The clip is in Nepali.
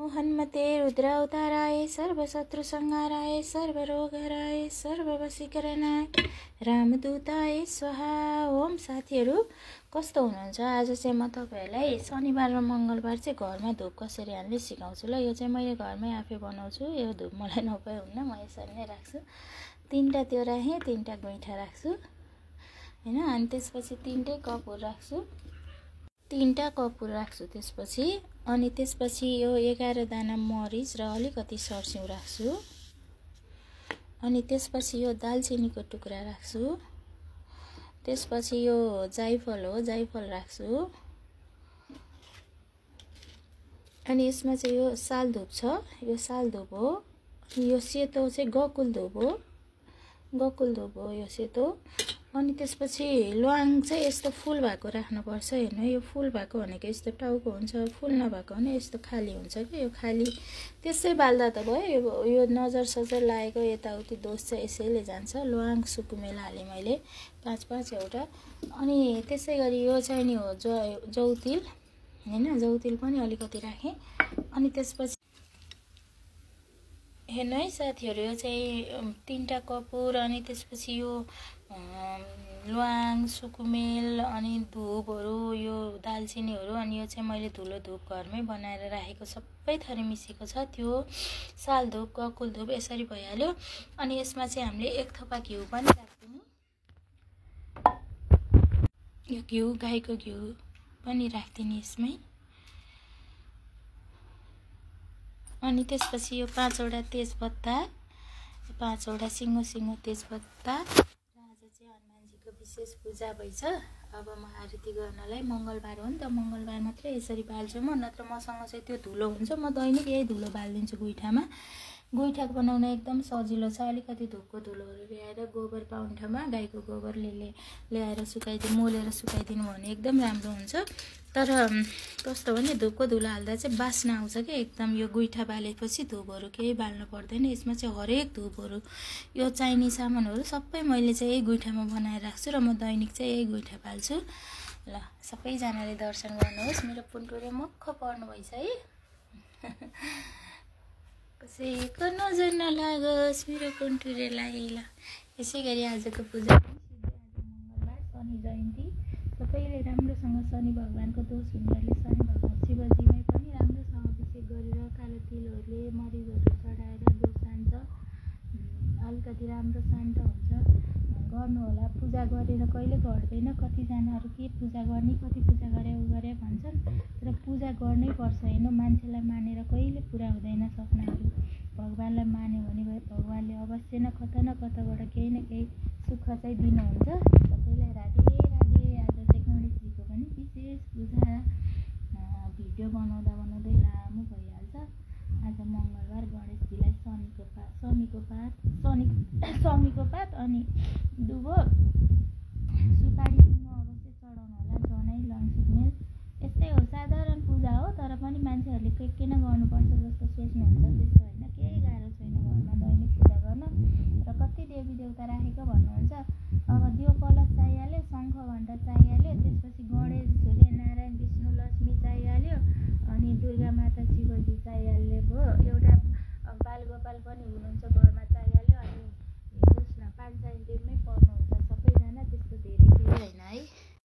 हन्मते रुद्रावताराय सर्वशत्रु संहाराय सर्वरोगहराय सर्ववशीकरणाय रामदूताय स्वाहा। ओम साथीहरू कस्तो हुनुहुन्छ? आज चाहिँ म तपाईहरुलाई शनिबार र मंगलबार चाहिँ घरमा धूप कसरी हाल्ने सिकाउँछु ल। यो चाहिँ मैले घरमै आफै बनाउँछु। यो धूप मलाई नपाए हुन्न, म यसरी नै राख्छु। 3टा त्यो राखेँ, 3टा गैँठा राख्छु हैन। अनि त्यसपछि 3टै कपुर राख्छु, 3टा कपुर राख्छु त्यसपछि। अनि त्यसपछि यो 11 दाना मरिच र अलिकति सर्स्यौं राख्छु। अनि त्यसपछि यो दालचिनीको टुक्रा राख्छु। त्यसपछि यो जाइफल हो, जाइफल राख्छु। अनि यसमा चाहिँ यो साल धूप छ, यो साल धूप हो। अनि यो सेतो चाहिँ गकुल धूप हो, गकुल धूप हो यो सेतो। अनि त्यसपछि ल्वाङ चाहिँ यस्तो फुल भएको राख्नुपर्छ। हेर्नु यो फुल भएको भनेको यस्तो टाउको हुन्छ, फुल नभएको भने यस्तो खाली हुन्छ के। यो खाली त्यसै बाल्दा त भयो। यो नजर सजर लागेको यताउति दोष चाहिँ यसैले जान्छ। ल्वाङ सुकुमेल हालेँ मैले 5 एउटा। अनि त्यसै गरी यो चाहिँ नि हो जौतिल हैन, जौतिल पनि अलिकति राखेँ। अनि त्यसपछि हेर्नु है साथीहरु, यो चाहिँ 3टा कपुर। अनि त्यसपछि यो ल्वाङ सुकुमेल अनि धुपहरू, यो दालचिनीहरू। अनि यो चाहिँ मैले धुलो धूप घरमै बनाएर राखेको सबै थरी मिसेको छ। त्यो साल धूप गकुल धूप यसरी भइहाल्यो। अनि यसमा चाहिँ हामीले 1 थोपा घिउ पनि राख्दिनु। यो घिउ गाईको घिउ पनि राख्दिनु यसमै। अनि त्यसपछि यो 5 वटा तेजपत्ता, 5 वटा सिङ्गो तेजपत्ता। आज चाहिँ हनुमानजीको विशेष पूजा भइछ। अब म आरती गर्नलाई मंगलबार हो नि त, मंगलबार मात्रै यसरी बाल्छु म, नत्र मसँग चाहिँ त्यो धुलो हुन्छ। म दैनिक यही धुलो बाल्दिन्छु गुइठामा। गुइठा बनाउन एकदम सजिलो छ। अलिकति धुपको धुलोहरू ल्याएर गोबर पाउने ठाउँमा गाईको गोबर ल्याएर सुकाइदिनु, मोलेर सुकाइदिनु भने एकदम राम्रो हुन्छ। तर कस्तो भने धुपको धुलो हाल्दा चाहिँ बास्ना आउँछ के एकदम। यो गुइठा बालेपछि धुपहरू केही बाल्नु पर्दैन। यसमा चाहिँ हरेक धुपहरू, यो चाहिने सामानहरू सबै मैले चाहिँ यही गुइठामा बनाएर राख्छु र म दैनिक चाहिँ यही गुइठा बाल्छु ल। सबैजनाले दर्शन गर्नुहोस्। मेरो पुन्टुरे मक्ख पर्नु भइछ है। कसैको नजर नलागोस् मेरो पुन्टुरेलाई ल। यसै गरी आजको पूजा मंगलबार शनि जयन्ती। सबैले राम्रोसँग शनि भगवानको दोष हुनेहरूले शनि भगवान शिवजीमै पनि राम्रोसँग अभिषेक गरेर कालो तिलहरूले मरिचहरू चढाएर दोष जान्छ, अलिकति राम्रो शान्त हुन्छ। गर्नु होला। पूजा गरेर कहिले घट्दैन। कतिजनाहरू के पूजा गर्ने, कति पूजा गरे उ गरे भन्छन्, तर पूजा गर्नै पर्छ। हेर्नु मान्छेलाई मानेर कहिले पुरा हुँदैन सपनाहरू। भगवानलाई मान्यो भने भगवानले अवश्य न कताबाट केही न केही सुख चाहिँ दिनुहुन्छ। सबैलाई राधे राधे। आज चाहिँ गणेशजीको पनि विशेष पूजा। भिडियो बनाउँदै लामो भइहाल्छ। आज मंगलबार गणेशजीलाई शमीको पात अनि दुबो सुपारी अवश्य चढाउनु होला। जनै ल्वाङ सुकुमेल यस्तै हो, साधारण पूजा हो। तर पनि मान्छेहरूले के न गर्नुपर्छ जस्तो सोच्नुहुन्छ, त्यस्तो होइन। केही गाह्रो छैन घरमा दैनिक पूजा गर्न। र कति देवी देवता राखेको भन्नुहुन्छ। अब त्यो